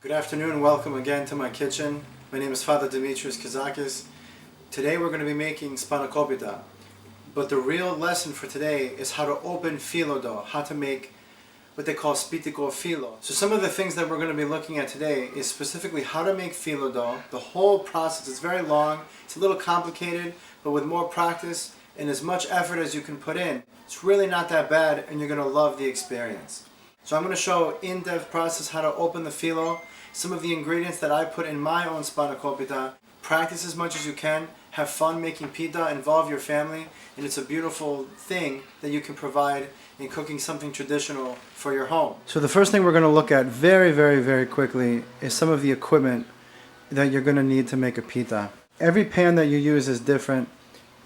Good afternoon and welcome again to my kitchen. My name is Father Demetrios Kazakis. Today we're going to be making Spanakopita. But the real lesson for today is how to open Filo Dough, how to make what they call Filo. So some of the things that we're going to be looking at today is specifically how to make Filo Dough. The whole process is very long, it's a little complicated, but with more practice and as much effort as you can put in, it's really not that bad and you're going to love the experience. So I'm going to show in-depth process how to open the Filo, some of the ingredients that I put in my own Spanakopita. Practice as much as you can, have fun making pita, involve your family, and it's a beautiful thing that you can provide in cooking something traditional for your home. So the first thing we're going to look at very quickly is some of the equipment that you're going to need to make a pita. Every pan that you use is different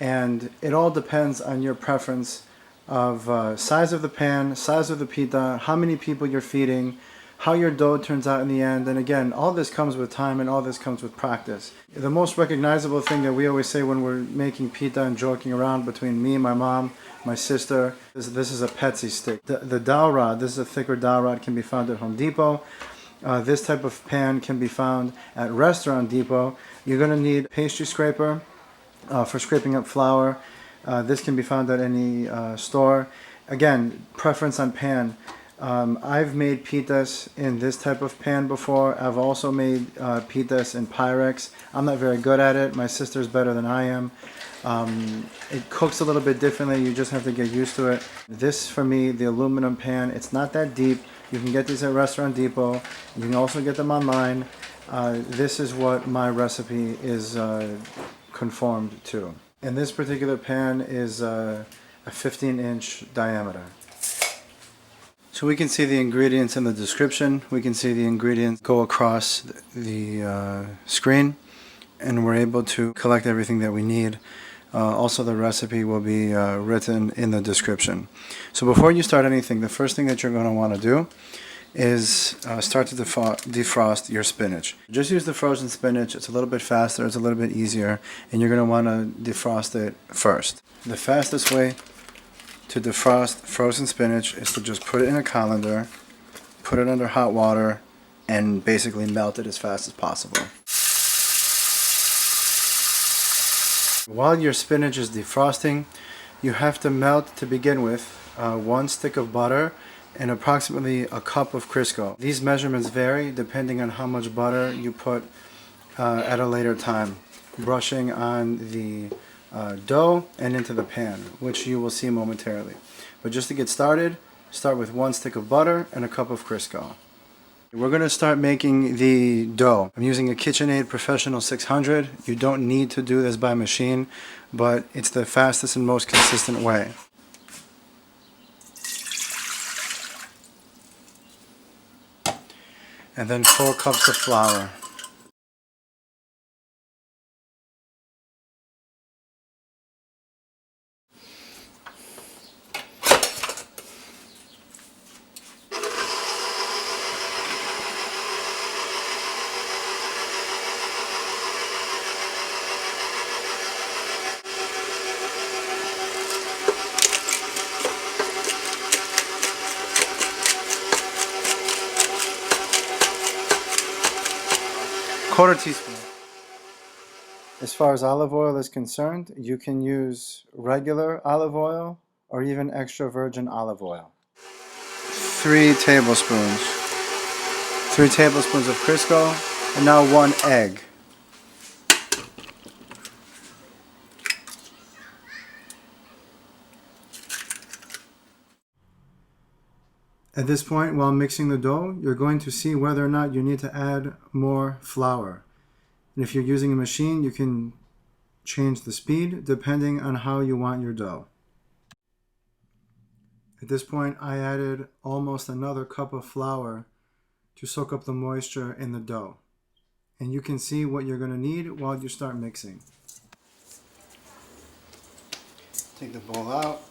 and it all depends on your preference of size of the pan, size of the pita, how many people you're feeding, how your dough turns out in the end. And again, all this comes with time and all this comes with practice. The most recognizable thing that we always say when we're making pita and joking around between me, my mom, my sister, this is a Petsy stick. The dowel rod, this is a thicker dowel rod, can be found at Home Depot. This type of pan can be found at Restaurant Depot. You're going to need a pastry scraper for scraping up flour. This can be found at any store. Again, preference on pan. I've made pitas in this type of pan before. I've also made pitas in Pyrex. I'm not very good at it. My sister's better than I am. It cooks a little bit differently. You just have to get used to it. This, for me, the aluminum pan, it's not that deep. You can get these at Restaurant Depot. You can also get them online. This is what my recipe is conformed to. And this particular pan is a 15-inch diameter. So we can see the ingredients in the description. We can see the ingredients go across the screen, and we're able to collect everything that we need. Also, the recipe will be written in the description. So before you start anything, the first thing that you're going to want to do is start to defrost your spinach. Just use the frozen spinach. It's a little bit faster, it's a little bit easier, and you're going to want to defrost it first. The fastest way to defrost frozen spinach is to just put it in a colander, put it under hot water, and basically melt it as fast as possible. While your spinach is defrosting, you have to melt, to begin with, 1 stick of butter and approximately a cup of Crisco. These measurements vary depending on how much butter you put at a later time, brushing on the dough and into the pan, which you will see momentarily. But just to get started, start with 1 stick of butter and a cup of Crisco. We're going to start making the dough. I'm using a KitchenAid Professional 600. You don't need to do this by machine, but it's the fastest and most consistent way. And then 4 cups of flour. Quarter teaspoon. As far as olive oil is concerned, you can use regular olive oil or even extra virgin olive oil. 3 tablespoons. 3 tablespoons of Crisco, and now 1 egg. At this point, while mixing the dough, you're going to see whether or not you need to add more flour. And if you're using a machine, you can change the speed depending on how you want your dough. At this point, I added almost another cup of flour to soak up the moisture in the dough. And you can see what you're going to need while you start mixing. Take the bowl out.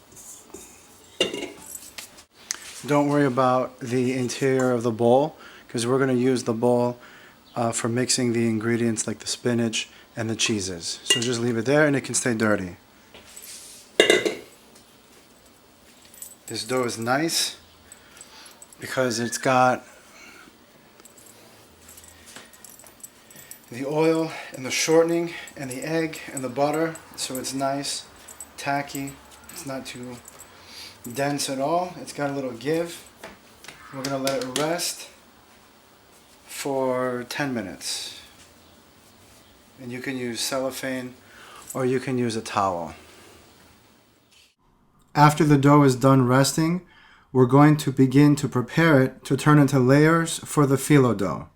Don't worry about the interior of the bowl, because we're going to use the bowl for mixing the ingredients like the spinach and the cheeses. So just leave it there and it can stay dirty. This dough is nice because it's got the oil and the shortening and the egg and the butter, so it's nice, tacky. It's not too dense at all. It's got a little give. We're going to let it rest for 10 minutes. And you can use cellophane or you can use a towel. After the dough is done resting, we're going to begin to prepare it to turn into layers for the filo dough.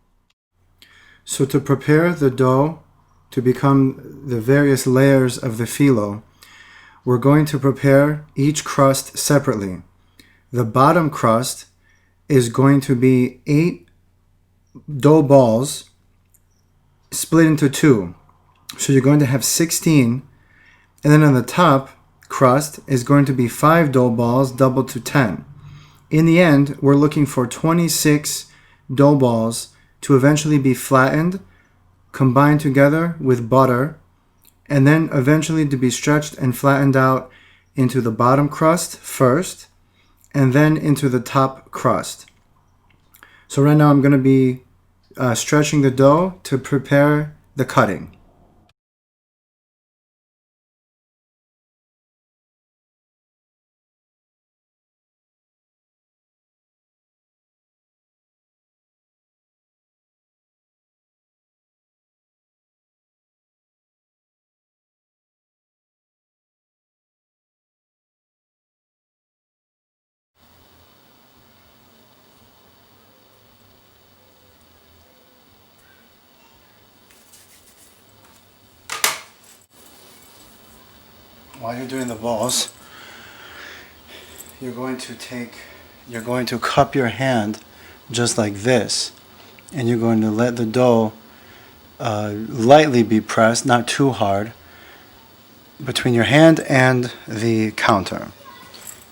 So to prepare the dough to become the various layers of the filo, we're going to prepare each crust separately. The bottom crust is going to be 8 dough balls split into 2. So you're going to have 16, and then on the top crust is going to be 5 dough balls doubled to 10. In the end, we're looking for 26 dough balls to eventually be flattened, combined together with butter, and then eventually to be stretched and flattened out into the bottom crust first, and then into the top crust. So right now I'm going to be stretching the dough to prepare the cutting. While you're doing the balls, you're going to cup your hand just like this, and you're going to let the dough lightly be pressed, not too hard, between your hand and the counter.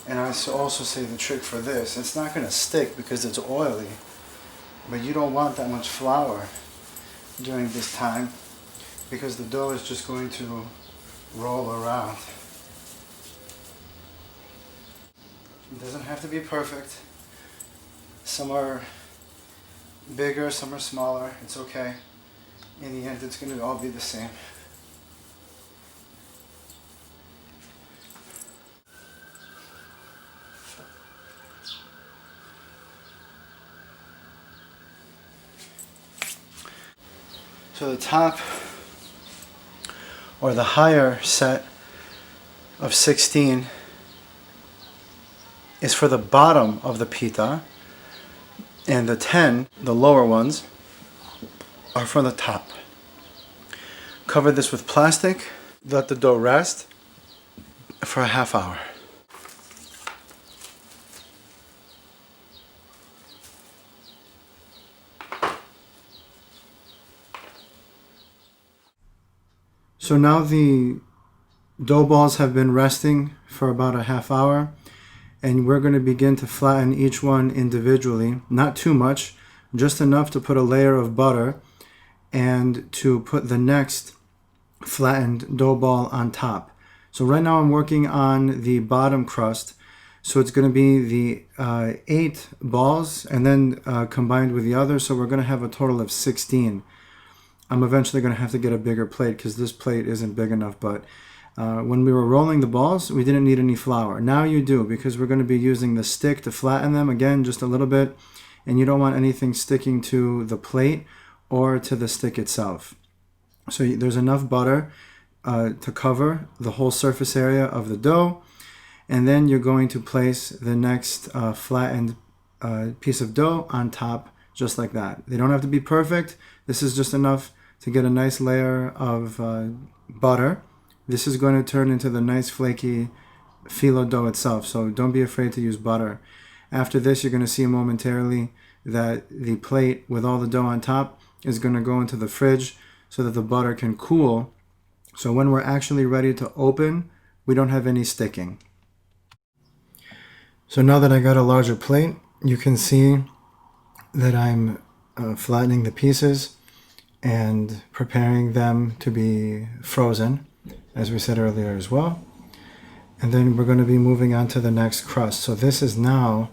And I also say the trick for this, it's not going to stick because it's oily, but you don't want that much flour during this time because the dough is just going to roll around. It doesn't have to be perfect. Some are bigger, some are smaller. It's okay. In the end, it's going to all be the same. So the top or the higher set of 16 is for the bottom of the pita, and the 10, the lower ones, are for the top. Cover this with plastic, let the dough rest for a half hour. So now the dough balls have been resting for about a half hour, and we're going to begin to flatten each one individually, not too much, just enough to put a layer of butter and to put the next flattened dough ball on top. So right now I'm working on the bottom crust, so it's going to be the 8 balls and then combined with the others, so we're going to have a total of 16. I'm eventually going to have to get a bigger plate because this plate isn't big enough, but when we were rolling the balls, we didn't need any flour. Now you do, because we're going to be using the stick to flatten them, again, just a little bit, and you don't want anything sticking to the plate or to the stick itself. So there's enough butter to cover the whole surface area of the dough, and then you're going to place the next flattened piece of dough on top, just like that. They don't have to be perfect. This is just enough to get a nice layer of butter. This is going to turn into the nice flaky filo dough itself, so don't be afraid to use butter. After this, you're going to see momentarily that the plate with all the dough on top is going to go into the fridge so that the butter can cool. So when we're actually ready to open, we don't have any sticking. So now that I got a larger plate, you can see that I'm flattening the pieces and preparing them to be frozen, as we said earlier as well. And then we're going to be moving on to the next crust. So this is now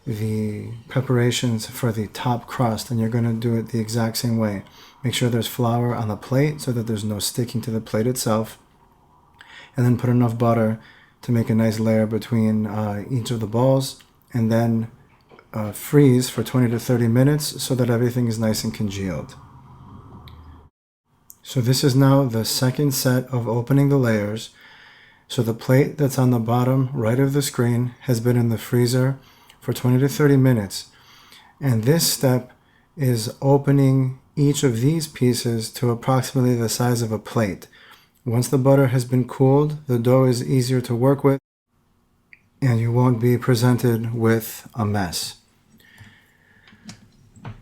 the preparations for the top crust, and you're going to do it the exact same way. Make sure there's flour on the plate so that there's no sticking to the plate itself, and then put enough butter to make a nice layer between each of the balls, and then freeze for 20 to 30 minutes so that everything is nice and congealed. So this is now the second set of opening the layers. So the plate that's on the bottom right of the screen has been in the freezer for 20 to 30 minutes. And this step is opening each of these pieces to approximately the size of a plate. Once the butter has been cooled, the dough is easier to work with and you won't be presented with a mess.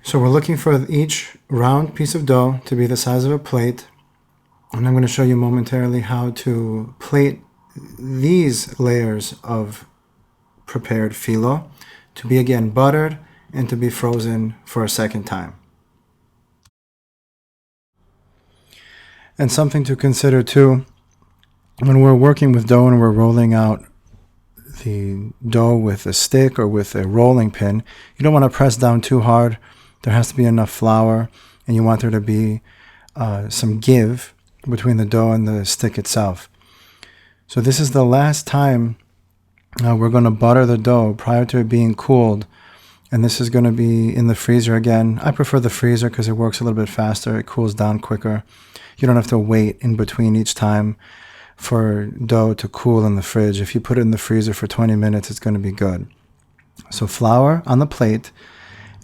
So we're looking for each round piece of dough to be the size of a plate, and I'm going to show you momentarily how to plate these layers of prepared filo to be again buttered and to be frozen for a second time. And something to consider too, when we're working with dough and we're rolling out the dough with a stick or with a rolling pin, you don't want to press down too hard. There has to be enough flour, and you want there to be some give between the dough and the stick itself. So this is the last time we're going to butter the dough prior to it being cooled, and this is going to be in the freezer again. I prefer the freezer because it works a little bit faster. It cools down quicker. You don't have to wait in between each time for dough to cool in the fridge. If you put it in the freezer for 20 minutes, it's going to be good. So flour on the plate,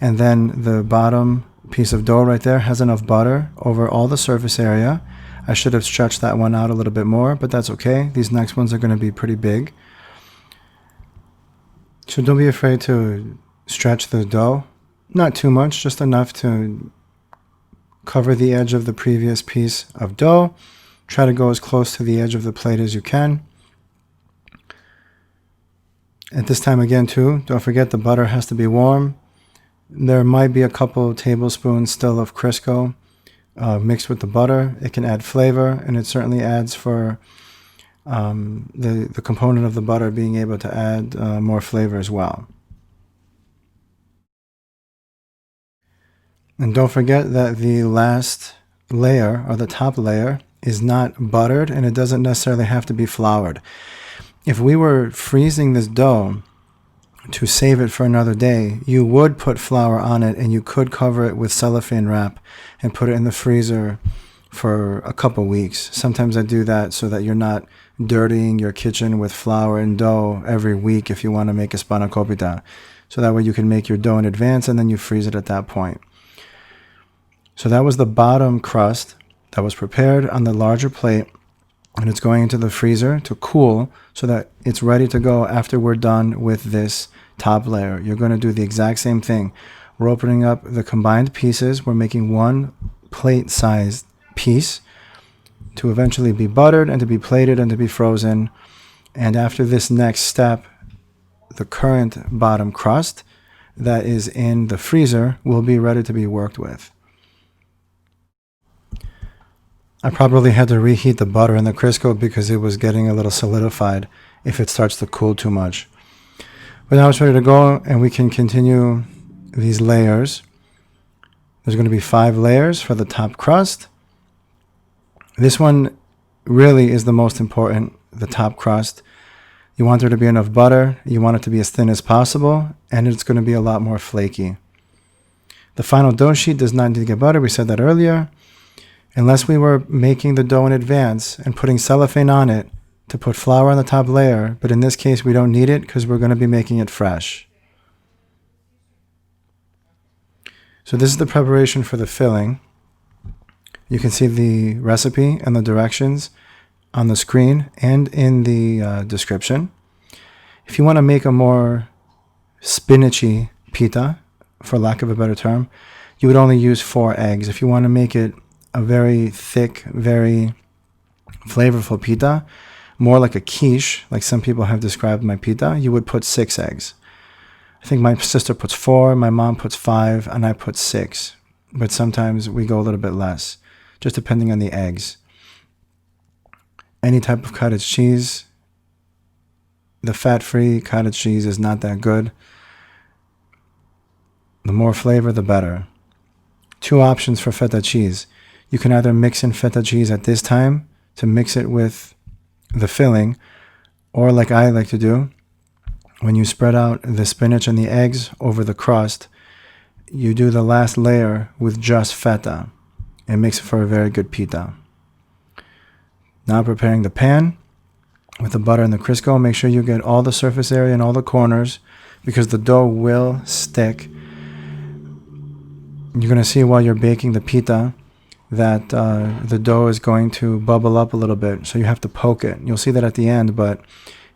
and then the bottom piece of dough right there has enough butter over all the surface area. I should have stretched that one out a little bit more, but that's okay. These next ones are going to be pretty big. So don't be afraid to stretch the dough. Not too much, just enough to cover the edge of the previous piece of dough. Try to go as close to the edge of the plate as you can. At this time again too, don't forget the butter has to be warm. There might be a couple tablespoons still of Crisco mixed with the butter. It can add flavor, and it certainly adds for the component of the butter being able to add more flavor as well. And don't forget that the last layer, or the top layer, is not buttered, and it doesn't necessarily have to be floured. If we were freezing this dough to save it for another day, you would put flour on it, and you could cover it with cellophane wrap and put it in the freezer for a couple weeks. Sometimes I do that so that you're not dirtying your kitchen with flour and dough every week if you want to make a Spanakopita. So that way you can make your dough in advance and then you freeze it at that point. So that was the bottom crust that was prepared on the larger plate, and it's going into the freezer to cool so that it's ready to go after we're done with this top layer. You're going to do the exact same thing. We're opening up the combined pieces. We're making one plate-sized piece to eventually be buttered and to be plated and to be frozen. And after this next step, the current bottom crust that is in the freezer will be ready to be worked with. I probably had to reheat the butter in the Crisco because it was getting a little solidified if it starts to cool too much. But now it's ready to go, and we can continue these layers. There's going to be 5 layers for the top crust. This one really is the most important, the top crust. You want there to be enough butter. You want it to be as thin as possible, and it's going to be a lot more flaky. The final dough sheet does not need to get buttered. We said that earlier. Unless we were making the dough in advance and putting cellophane on it to put flour on the top layer, but in this case we don't need it because we're going to be making it fresh. So this is the preparation for the filling. You can see the recipe and the directions on the screen and in the description. If you want to make a more spinachy pita, for lack of a better term, you would only use 4 eggs. If you want to make it a very thick, very flavorful pita, more like a quiche, like some people have described my pita, you would put 6 eggs. I think my sister puts 4, my mom puts 5, and I put 6. But sometimes we go a little bit less, just depending on the eggs. Any type of cottage cheese, the fat-free cottage cheese is not that good. The more flavor, the better. 2 options for feta cheese. You can either mix in feta cheese at this time to mix it with the filling, or like I like to do, when you spread out the spinach and the eggs over the crust, you do the last layer with just feta. It makes it for a very good pita. Now preparing the pan with the butter and the Crisco. Make sure you get all the surface area and all the corners, because the dough will stick. You're going to see while you're baking the pita that the dough is going to bubble up a little bit, so you have to poke it. You'll see that at the end, but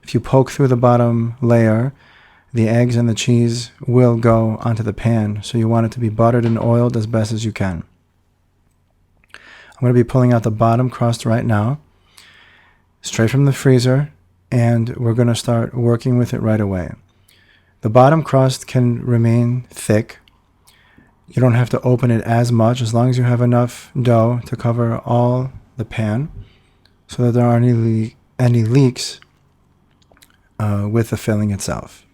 if you poke through the bottom layer, the eggs and the cheese will go onto the pan, so you want it to be buttered and oiled as best as you can. I'm going to be pulling out the bottom crust right now, straight from the freezer, and we're going to start working with it right away. The bottom crust can remain thick. You don't have to open it as much, as long as you have enough dough to cover all the pan so that there aren't any leaks with the filling itself.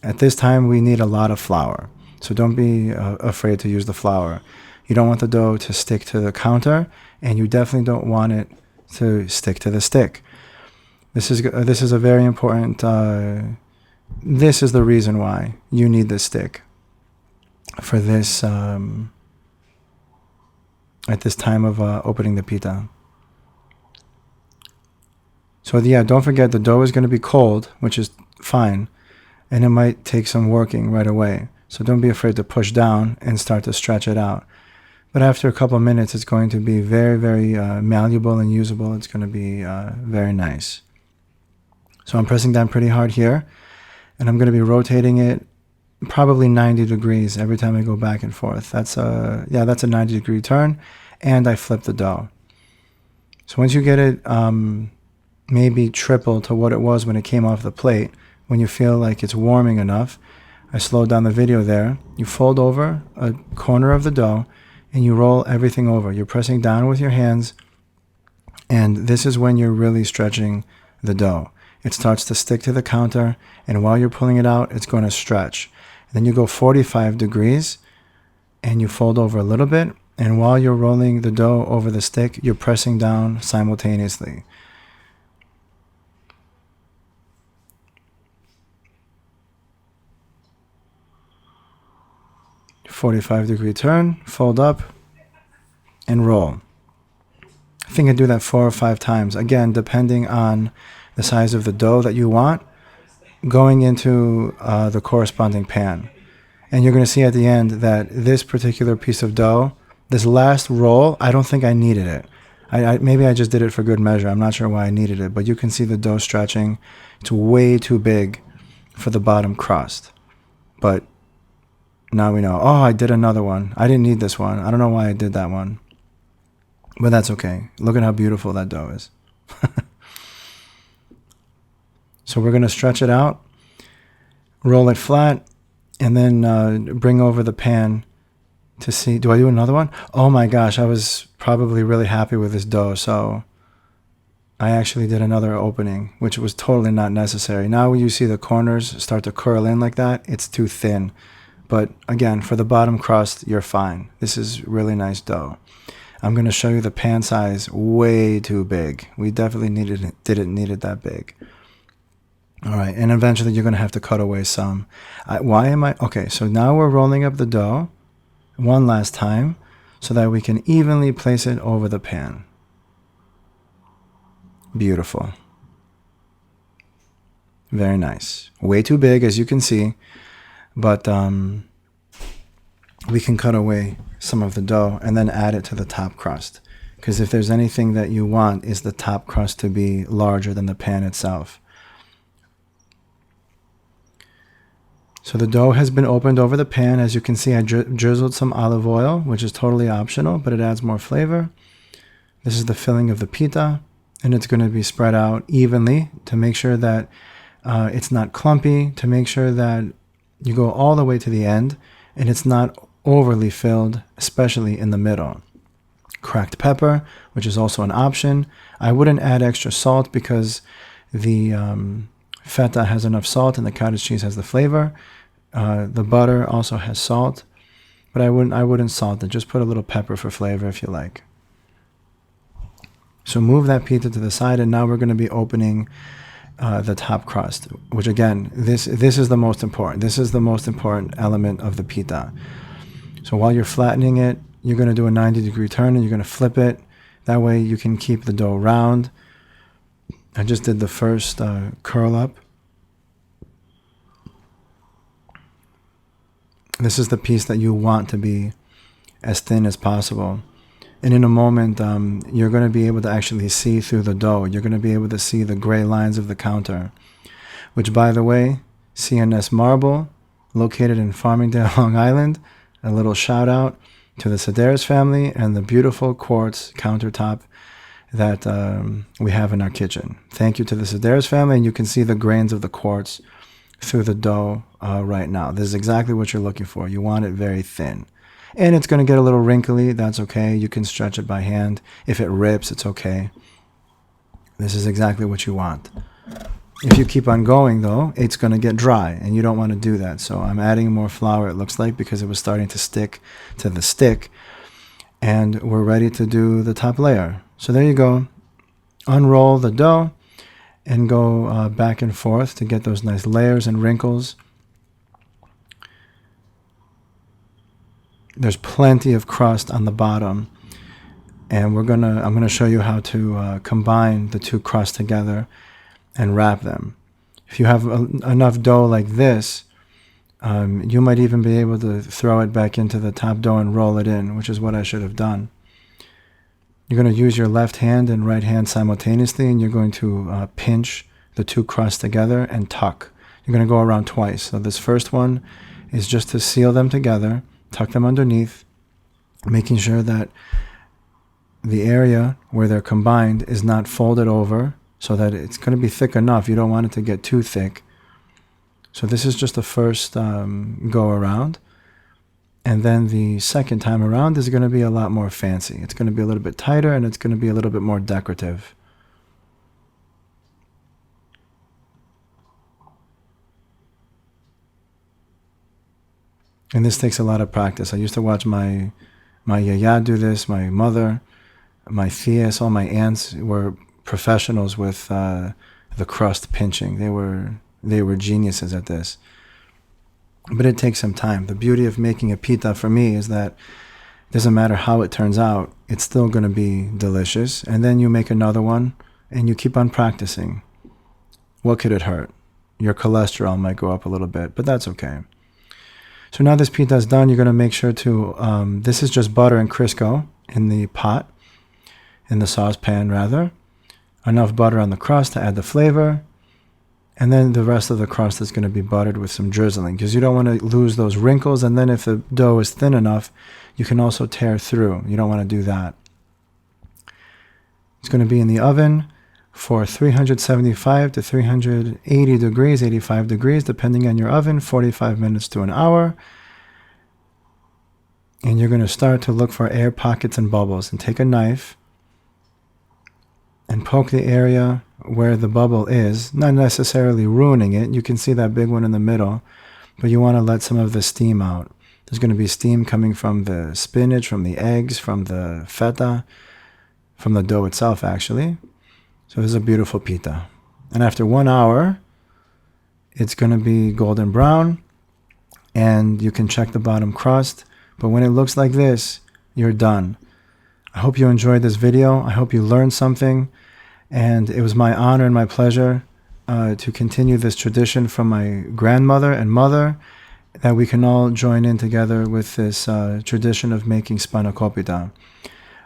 At this time, we need a lot of flour, so don't be afraid to use the flour. You don't want the dough to stick to the counter, and you definitely don't want it to stick to the stick. This is a very important, this is the reason why you need the stick for this, at this time of opening the pita. So yeah, don't forget the dough is going to be cold, which is fine, and it might take some working right away. So don't be afraid to push down and start to stretch it out. But after a couple of minutes, it's going to be very, very malleable and usable. It's going to be very nice. So I'm pressing down pretty hard here, and I'm going to be rotating it probably 90 degrees every time I go back and forth. That's a 90-degree turn, and I flip the dough. So once you get it maybe triple to what it was when it came off the plate, when you feel like it's warming enough, I slowed down the video there. You fold over a corner of the dough, and you roll everything over. You're pressing down with your hands, and this is when you're really stretching the dough. It starts to stick to the counter, and while you're pulling it out, it's going to stretch. And then you go 45 degrees, and you fold over a little bit, and while you're rolling the dough over the stick, you're pressing down simultaneously. .45-degree turn, fold up, and roll. I think I do that 4 or 5 times. Again, depending on the size of the dough that you want, going into the corresponding pan. And you're going to see at the end that this particular piece of dough, this last roll, I don't think I needed it. Maybe I just did it for good measure. I'm not sure why I needed it, but you can see the dough stretching. It's way too big for the bottom crust. But now we know. Oh, I did another one. I didn't need this one. I don't know why I did that one. But that's okay. Look at how beautiful that dough is. So we're going to stretch it out, roll it flat, and then bring over the pan to see. Do I do another one? Oh my gosh, I was probably really happy with this dough. So I actually did another opening, which was totally not necessary. Now when you see the corners start to curl in like that, it's too thin. But again, for the bottom crust, you're fine. This is really nice dough. I'm going to show you the pan size, way too big. We definitely didn't need it that big. All right, and eventually you're going to have to cut away some. Okay, so now we're rolling up the dough one last time so that we can evenly place it over the pan. Beautiful. Very nice. Way too big, as you can see, but we can cut away some of the dough and then add it to the top crust. Because if there's anything that you want, is the top crust to be larger than the pan itself. So the dough has been opened over the pan. As you can see, I drizzled some olive oil, which is totally optional, but it adds more flavor. This is the filling of the pita, and it's going to be spread out evenly to make sure that it's not clumpy, to make sure that you go all the way to the end, and it's not overly filled, especially in the middle. Cracked pepper, which is also an option. I wouldn't add extra salt because the feta has enough salt and the cottage cheese has the flavor. The butter also has salt, but I wouldn't salt it. Just put a little pepper for flavor if you like. So move that pita to the side, and now we're going to be opening the top crust, which again, this is the most important. This is the most important element of the pita. So while you're flattening it, you're going to do a 90-degree turn, and you're going to flip it. That way you can keep the dough round. I just did the first curl up. This is the piece that you want to be as thin as possible. And in a moment, you're going to be able to actually see through the dough. You're going to be able to see the gray lines of the counter, which, by the way, CNS Marble, located in Farmingdale, Long Island. A little shout out to the Sedaris family and the beautiful quartz countertop that we have in our kitchen. Thank you to the Sedaris family, and you can see the grains of the quartz through the dough right now. This is exactly what you're looking for. You want it very thin. And it's going to get a little wrinkly. That's okay. You can stretch it by hand. If it rips, it's okay. This is exactly what you want. If you keep on going, though, it's going to get dry, and you don't want to do that. So I'm adding more flour, it looks like, because it was starting to stick to the stick. And we're ready to do the top layer. So there you go. Unroll the dough and go back and forth to get those nice layers and wrinkles. There's plenty of crust on the bottom, and I'm gonna show you how to combine the two crusts together and wrap them. If you have enough dough like this, you might even be able to throw it back into the top dough and roll it in, which is what I should have done. You're going to use your left hand and right hand simultaneously, and you're going to pinch the two crusts together and tuck. You're going to go around twice. So this first one is just to seal them together, tuck them underneath, making sure that the area where they're combined is not folded over, so that it's going to be thick enough. You don't want it to get too thick. So this is just the first go around. And then the second time around is going to be a lot more fancy. It's going to be a little bit tighter, and it's going to be a little bit more decorative. And this takes a lot of practice. I used to watch my yaya do this, my mother, my tias, all my aunts were professionals with the crust pinching. They were geniuses at this. But it takes some time. The beauty of making a pita for me is that it doesn't matter how it turns out, it's still going to be delicious. And then you make another one and you keep on practicing. What could it hurt? Your cholesterol might go up a little bit, but that's okay. So now this pita is done, you're going to make sure to, this is just butter and Crisco in the pot, in the saucepan rather. Enough butter on the crust to add the flavor. And then the rest of the crust is going to be buttered with some drizzling, because you don't want to lose those wrinkles. And then if the dough is thin enough, you can also tear through. You don't want to do that. It's going to be in the oven for 375 to 380 degrees, 85 degrees, depending on your oven, 45 minutes to an hour. And you're going to start to look for air pockets and bubbles, and take a knife and poke the area where the bubble is, not necessarily ruining it. You can see that big one in the middle, but you want to let some of the steam out. There's going to be steam coming from the spinach, from the eggs, from the feta, from the dough itself, actually. So this is a beautiful pita. And after 1 hour, it's going to be golden brown, and you can check the bottom crust. But when it looks like this, you're done. I hope you enjoyed this video. I hope you learned something. And it was my honor and my pleasure to continue this tradition from my grandmother and mother, that we can all join in together with this tradition of making Spanakopita.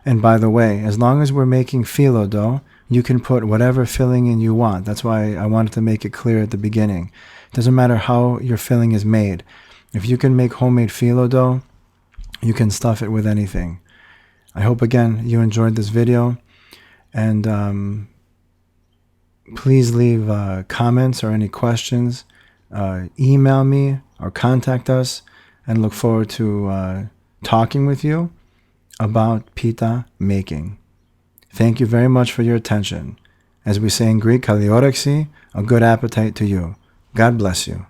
And by the way, as long as we're making Filo Dough, you can put whatever filling in you want. That's why I wanted to make it clear at the beginning. It doesn't matter how your filling is made. If you can make homemade Filo Dough, you can stuff it with anything. I hope, again, you enjoyed this video. And please leave comments or any questions. Email me or contact us, and look forward to talking with you about pita making. Thank you very much for your attention. As we say in Greek, kaliorexi, a good appetite to you. God bless you.